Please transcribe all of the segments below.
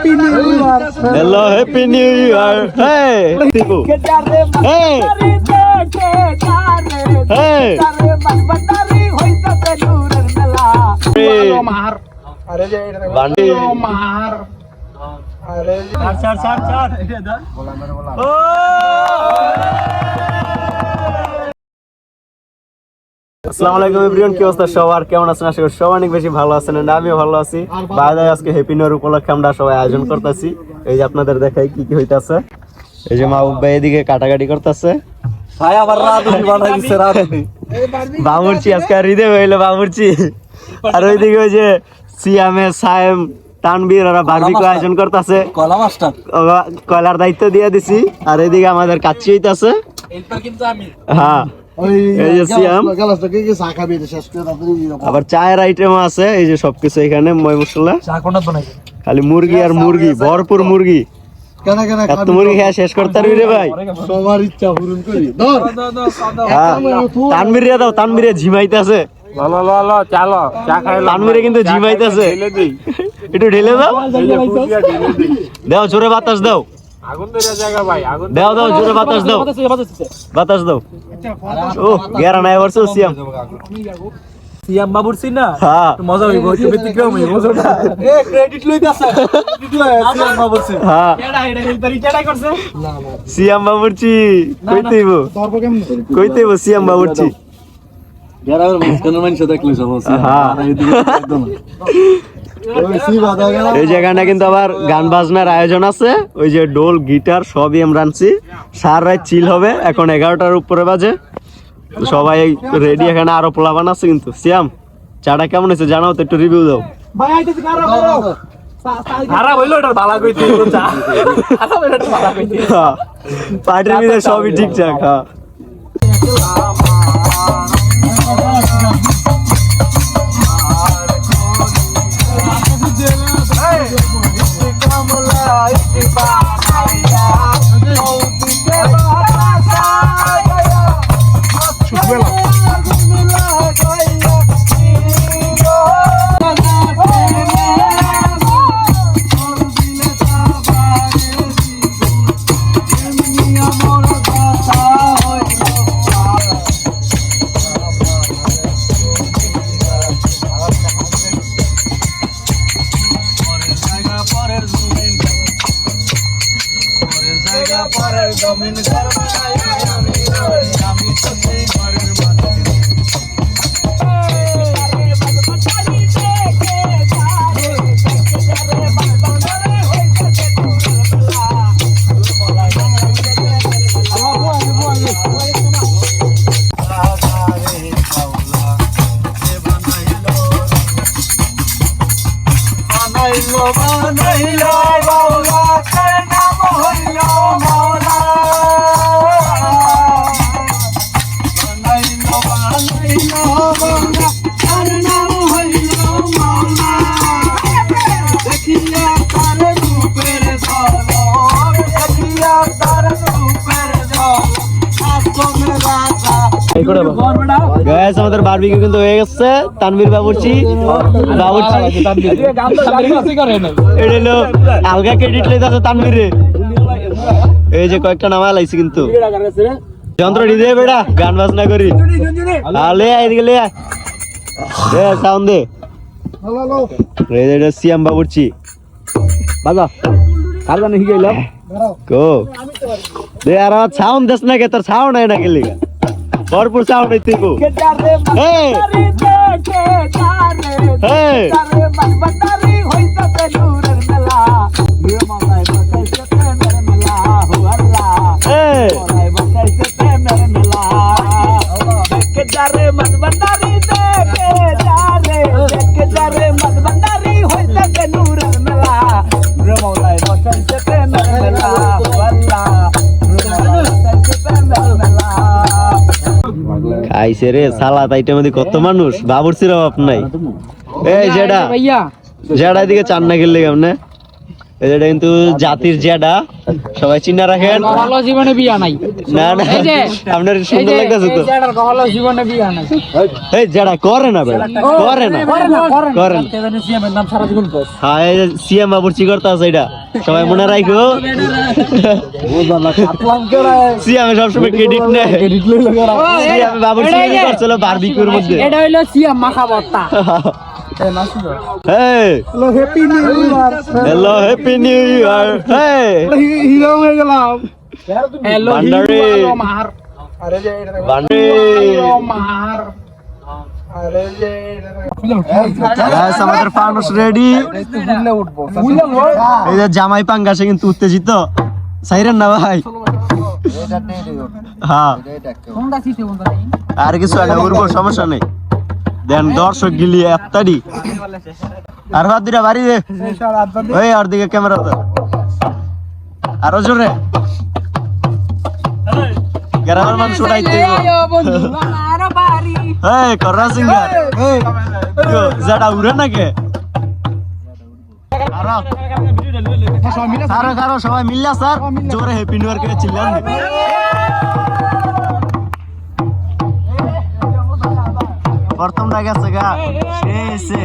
Hello, Happy New Year. Hey, hey, hey. Bandi. আসসালামু আলাইকুম everyone, কি অবস্থা সবার? কেমন আছেন? আশা করি সবাই অনেক বেশি ভালো আছেন। আমিও ভালো আছি। বাইরে আজকে হ্যাপি নিউ ইয়ার উপলক্ষে আমরা সবাই আয়োজন করতেছি। এই যে আপনাদের দেখাই কি কি হইতাছে। এই যে মাহবুব ভাই এদিকে কাটাকাটি করতেছে। ভাই আবার রাধুনি বানাই দিছে, রাধুনি বাবুর্চি আজকে হৃদয় হইলো বাবুর্চি। আর ওইদিকে ওই যে সিয়ামে সায়েম তানবীর ওরা বারবিকিউ আয়োজন করতেছে। কলা মাস্টার কলার দায়িত্ব দিয়ে দিছি। আর এদিকে আমাদের কাচ্চি হইতাছে। হ্যাঁ, আবার চায়ের আইটেম আছে। এই যে সবকিছু এখানে ময় মশলা, খালি মুরগি আর মুরগি, ভরপুর মুরগি। এত মুরগি খেয়ে শেষ করতে পারবি রে ভাই? সবার ইচ্ছা পূরণ করি। তানবীর রে দাও, তানবীর ঝিমাইতেছে। তানবীরে কিন্তু ঝিমাইতেছে, একটু ঢেলে দাও। দাও জোরে বাতাস দাও, দাও দাও জোরে বাতাস দাও, বাতাস দাও। ও গেরা নাই বলছো সিয়াম সিয়াম বাবুর্চি না? হ্যাঁ মজা হইব, একটু ব্যতিক্রম হইব মজাটা। এ ক্রেডিট লইতাছে, ক্রেডিট লয় সিয়াম বাবুর্চি। হ্যাঁ কেডা এটা হেলপারি কেডা করছে? না না সিয়াম বাবুর্চি কইতেইব, দরব কেমন কইতেইব সিয়াম বাবুর্চি। গেরার মাঝখানের মানুষ দেখলি সমস্যা। হ্যাঁ এই জায়গাটা কিন্তু আবার গান বাজনার আয়োজন আছে। ওই যে ডোল গিটার সবই আমরা আনছি। সারা রাত চিল হবে। এখন 11টার উপরে বাজে, সবাই রেডি। এখানে আরো পোলাবান আছে কিন্তু। সিয়াম চাটা কেমন হয়েছে জানাও তো, একটু রিভিউ দাও। পার্টির ভিতরে সবই ঠিকঠাক। হ্যাঁ আমাদের বারবিকিউ কিন্তু হয়ে গেছে। তানবীর বাবুর্চি আলগা ক্রেডিট লইতাছে তানবীরে। এই যে কয়েকটা নামা লাইছি কিন্তু যন্ত্র দিতে বেড়া গান বাজনা করি। লে এদিকে লে সাউন্ড দে। সিয়াম বাবুর্চি বাজা কার গানে শিখাইলাম কো দে। আর সাউন্ড দেস না কে? তোর সাউন্ড হয় না গেলি ভরপুর সাউন্ড হইতে গো। এই এই খাইছে রে সালাদ আইটেম মধ্যে কত মানুষ, বাবুর্চির অভাব নাই। এই যেটা যেটা এদিকে চান না গেলে কেমনে এটা কিন্তু জাতির জেডা, সবাই চিন্তা রাখেন। ভালো জীবনে বিয়া নাই। না না, আপনার সুন্দর লাগতেছে তো। জেডার ভালো জীবনে বিয়া নাই। এই জেডা করে না ভাই, করে না করে না। সিএমের নাম সারা জীবন কর। হ্যাঁ, এই সিএম বাবুর চিকরতা আছে এটা, সবাই মনে রাখো। সিএম সবসময় ক্রেডিট নেয়। সিএম বাবুর চিকর করছিল বারবিকিউর মধ্যে। এটা হইলো সিএম মাখা ভর্তা। Hey, hello happy new year. hello, happy new year. Hey, hero হয়ে গেলাম। হ্যালো ভান্ডারি। হিরো মার। আরে যে বান্ডি। মার। আরে যে Guys, আমাদের ফানুস রেডি। বুঝলে উঠবো। এই যে জামাই পাঙ্গাসে কিন্তু উত্তেজিত, সাইরেন না ভাই। হ্যাঁ, কোনটা সিটে কোনটা নাই? আর কিছু আগে উঠবো, সমস্যা নেই। দেন দর্শক গিলি এত্তাডি আর হাত দিরা বাড়ি দে। ওই আর দিকে ক্যামেরা তো আরো জোরে গ্রামের মানুষ উঠাইতে এই কররা সিঙ্গার যাটা উড়ে নাকি কারো সবাই মিললা স্যার জোরে হ্যাপি নিউ ইয়ার কে চিল্লান দিবে। প্রথম গেছে গা এসে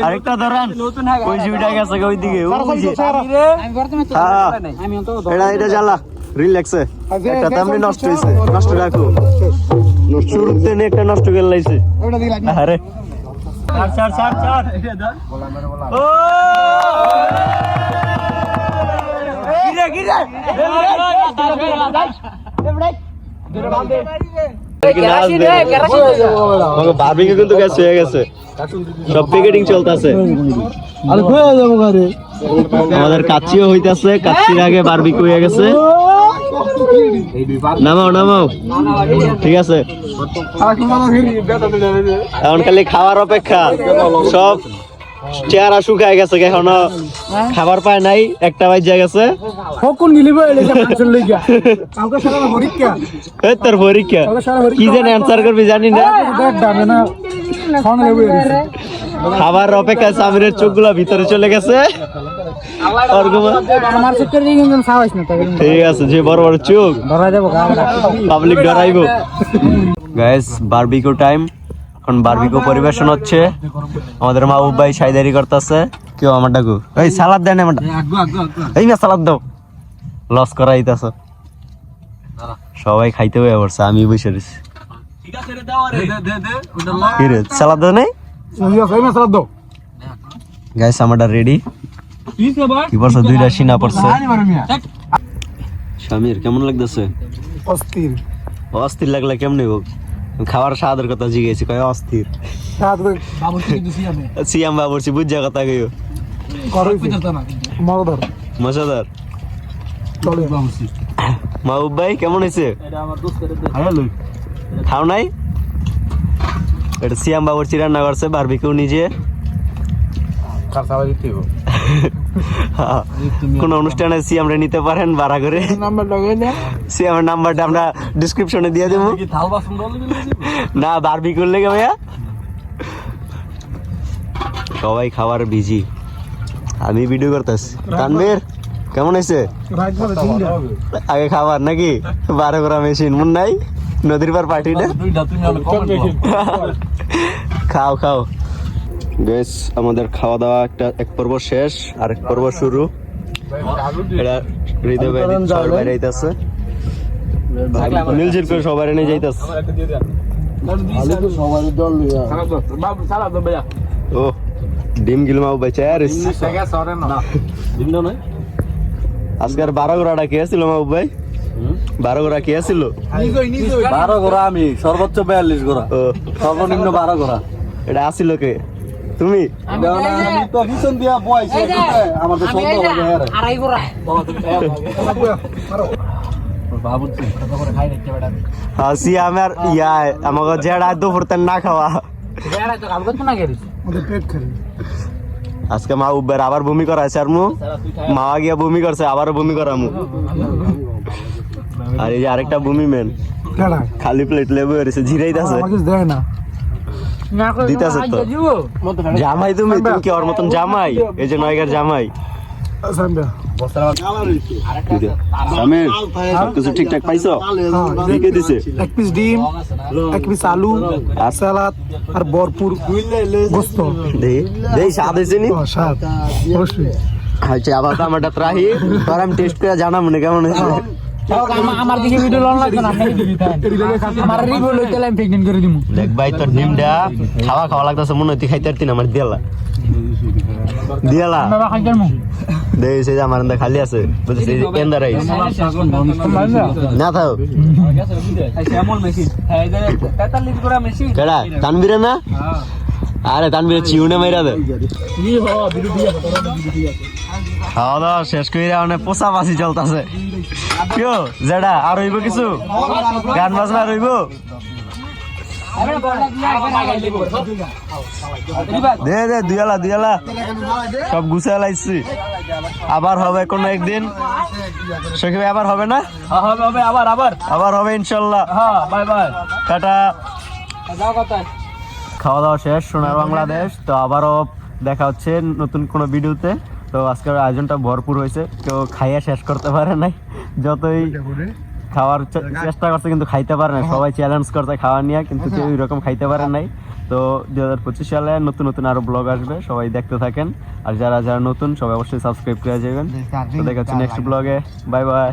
আরেকটা ধরেন ওই জিউটা গেছে গা ওইদিকে ওই যে এটা জ্বালা রিল্যাক্সে একটা তেমনি নষ্ট হয়েছে নষ্ট রাখো শুরুতে নে একটা নষ্ট করে লাইছে আরে ছাড় ছাড় ছাড় ও গিরে গিরে বারবিকিউ কিন্তু গ্যাস হয়ে গেছে, সব প্যাকেটিং চলতেছে। আমাদের কাচ্চিও হইতাছে, কাচ্চির আগে বারবিকিউ হয়ে গেছে। নামাও নামাও, ঠিক আছে। এখন খালি খাওয়ার অপেক্ষা, সব চেহারা শুকায় গেছে, এখনো খাবার পায় নাই, একটা বাজে গেছে। তোর পরীক্ষা কি জানি অ্যান্সার করবি জানি না, খাবার অপেক্ষা। সামিরের চোখ গুলা ভিতরে চলে গেছে, ঠিক আছে। যে বড় বড় চোখ পাবলিক ডরাইব। গাইস বারবিকিউ টাইম, এখন বারবিকিউ পরিবেশন হচ্ছে। আমাদের মাহবুব ভাই সাইদারি করতেছে। কেউ আমার ডাকু এই সালাদ দেন, আমার এই না সালাদ দাও, লস করাইতেছ। সবাই খাইতে হয়ে পড়ছে, আমি বসে রয়েছি। সালাদ দাও নাই গাইস, আমারটা রেডি। কি পড়ছে, দুইটা সিনা পড়ছে। শামির কেমন লাগতেছে? অস্থির। অস্থির লাগলে কেমনে হোক, খাবার স্বাদের কথা জিজ্ঞেস কয় অস্থির। সিয়াম বাবুরছি বুঝা কথা কইও মজাদার। মাহবুব ভাই কেমন হয়েছে? খাও নাই? এটা সিয়াম বাবুরচি রান্না করছে বারবিকিউ নিজে। কোন অনুষ্ঠানে সিএমরে নিতে পারেন ভাড়া করে, সিএমের নাম্বারটা আমরা ডেসক্রিপশনে দিয়ে দেবো। না বারবিকিউ লেগে ভাইয়া সবাই খাবার বিজি, আমি ভিডিও করতেছি। তানভীর কেমন হয়েছে? আগে খাবার নাকি 12 করা মেশিন মন নাই, নদীর পার পার্টি না। খাও খাও গাইস, আমাদের খাওয়া দাওয়া এক পর্ব শেষ, আরেক পর্ব শুরু। এটা হৃদয় বাইরে যাইতেছে, মিলজির করে সবাই নিয়ে যাইতেছে। ও ডিম গিল মাও বেচে আর আজকে 12 গোড়াটা কে ছিল মাও ভাই? 12 গোড়া কে ছিল? 12 গোড়া আমি, সর্বোচ্চ 42 গোড়া, সর্বনিম্ন 12 গোড়া। এটা আসিল কে? তুমি? আমি তো পিছন দিয়া বয়স আমাদের সন্দেহ লাগে হ্যাঁ আড়াই গোড়া হাসি আমার ইয়া আমাকে জেড়া দুপুর তেন না খাওয়া। আজকে মা উবের আবার বমি করাইছে, আর মু মা গিয়া বমি করছে, আবারও বমি করামু। আর এই যে আরেকটা বমি মেন, খালি প্লেট লেবু এসে ঝিরাইতেছে। দিতাছে তো জামাই তুমি কি ওর মতন জামাই এই যে নয়গার জামাই সামির সবকিছু ঠিকঠাক পাইছো লিখে দিছে 1 পিস ডিম 1 পিস আলু আর সালাদ আর ভরপুর গোস্ত দেই স্বাদ হয়েছে নি স্বাদ অবশ্যই আচ্ছা আবার তো আমারটা ত্রাহি তোর আমি টেস্ট করে জানাম না কেমন হয়েছে আমার দিকে ভিডিও লন লাগবে না আপনাকে দিবি তাই আমার রিভিউ লইতে আমি প্রেগন্যান্ট করে দিমু দেখ ভাই তোর ডিমটা খাওয়া লাগতেছে মনে হচ্ছে খাইতে পারতি না আমার দিয়ালা বাবা খাই যামু দেই সে যে আমার এন্দা খালি আছে বুঝছিস এন্দা রাইস না থাও কেডা তানবীরে না আরে তানবীরে চিউনে মাইরা দে খাওয়া দাওয়া শেষ করে অনেক পোষা বাসি চলতেছে কেউ যেটা আর হইব কিছু গান বাজনা রইব দে দে দুয়ালা সব গুছিয়ে লাইছি আবার হবে কোনো একদিন সকিব আবার হবে না হবে আবার হবে ইনশাল্লাহ বাই বাই টাটা যাও কথা খাওয়া দাওয়া শেষ সোনার বাংলাদেশ তো আবারও দেখা হচ্ছে নতুন কোনো ভিডিওতে তো আজকের আয়োজনটা ভরপুর হয়েছে কেউ খাইয়া শেষ করতে পারে নাই যতই খাওয়ার চেষ্টা করছে কিন্তু খাইতে পারে না সবাই চ্যালেঞ্জ করছে খাওয়া নিয়ে কিন্তু কেউ এরকম খাইতে পারে নাই তো 2025 সালে নতুন নতুন আরো ব্লগ আসবে সবাই দেখতে থাকেন আর যারা যারা নতুন সবাই অবশ্যই সাবস্ক্রাইব করে যাবেন তো দেখা হচ্ছে নেক্সট ব্লগে বাই বাই